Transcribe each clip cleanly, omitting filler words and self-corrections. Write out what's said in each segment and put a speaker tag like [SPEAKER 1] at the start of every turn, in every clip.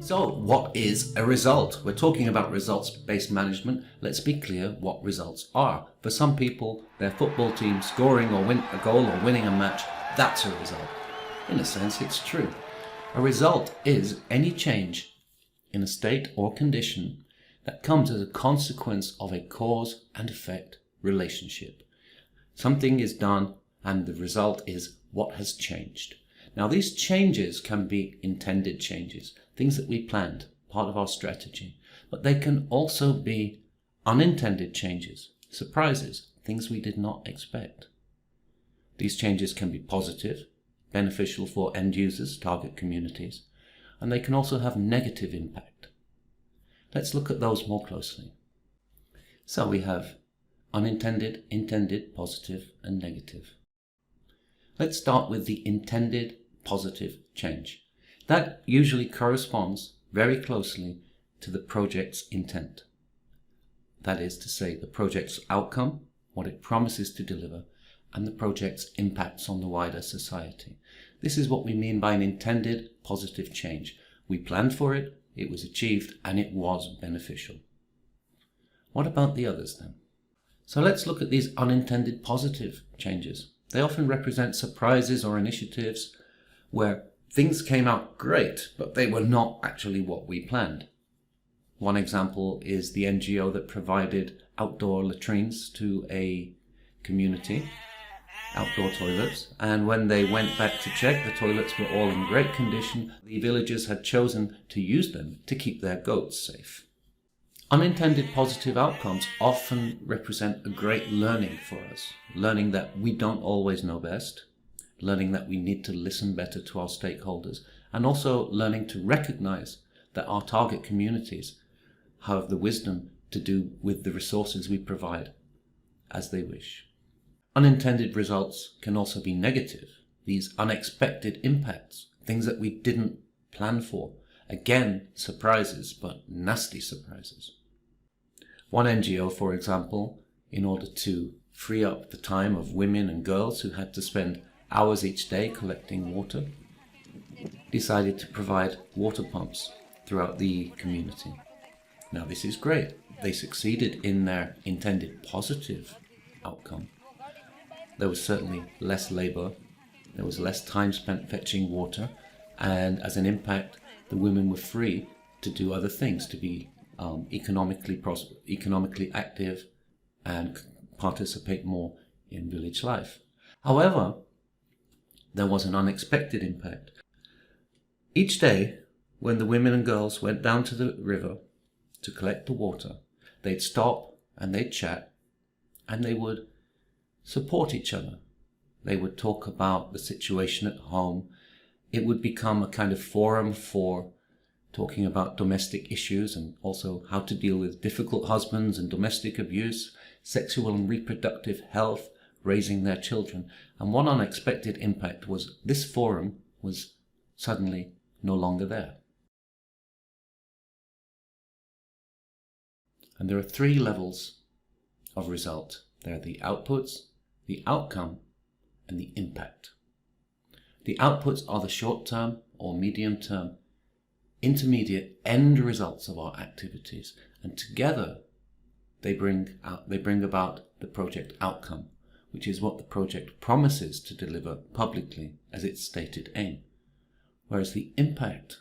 [SPEAKER 1] So what is a result? We're talking about results-based management. Let's be clear what results are. For some people, their football team scoring or win a goal or winning a match, that's a result. In a sense, it's true. A result is any change in a state or condition that comes as a consequence of a cause and effect relationship. Something is done and the result is what has changed. Now, these changes can be intended changes, things that we planned, part of our strategy, but they can also be unintended changes, surprises, things we did not expect. These changes can be positive, beneficial for end users, target communities, and they can also have negative impact. Let's look at those more closely. So we have unintended, intended, positive, and negative. Let's start with the intended positive change. That usually corresponds very closely to the project's intent. That is to say, the project's outcome, what it promises to deliver, and the project's impacts on the wider society. This is what we mean by an intended positive change. We planned for it, it was achieved, and it was beneficial. What about the others then? So let's look at these unintended positive changes. They often represent surprises or initiatives where things came out great, but they were not actually what we planned. One example is the NGO that provided outdoor latrines to a community, outdoor toilets, and when they went back to check, the toilets were all in great condition. The villagers had chosen to use them to keep their goats safe. Unintended positive outcomes often represent a great learning for us, learning that we don't always know best, learning that we need to listen better to our stakeholders, and also learning to recognize that our target communities have the wisdom to do with the resources we provide as they wish. Unintended results can also be negative, these unexpected impacts, things that we didn't plan for. Again, surprises, but nasty surprises. One NGO, for example, in order to free up the time of women and girls who had to spend hours each day collecting water, decided to provide water pumps throughout the community. Now, this is great. They succeeded in their intended positive outcome. There was certainly less labor, there was less time spent fetching water, and as an impact, the women were free to do other things, to be economically active and participate more in village life. However, there was an unexpected impact. Each day, when the women and girls went down to the river to collect the water, they'd stop and they'd chat and they would support each other. They would talk about the situation at home. It would become a kind of forum for talking about domestic issues and also how to deal with difficult husbands and domestic abuse, sexual and reproductive health, raising their children. And one unexpected impact was this forum was suddenly no longer there. And there are three levels of result. There are the outputs, the outcome, and the impact. The outputs are the short-term or medium-term, intermediate end results of our activities, and together they bring about the project outcome, which is what the project promises to deliver publicly as its stated aim. Whereas the impact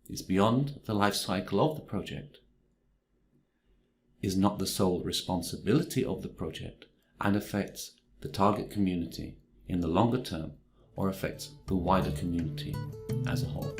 [SPEAKER 1] is beyond the life cycle of the project, is not the sole responsibility of the project, and affects the target community in the longer term, or affects the wider community as a whole.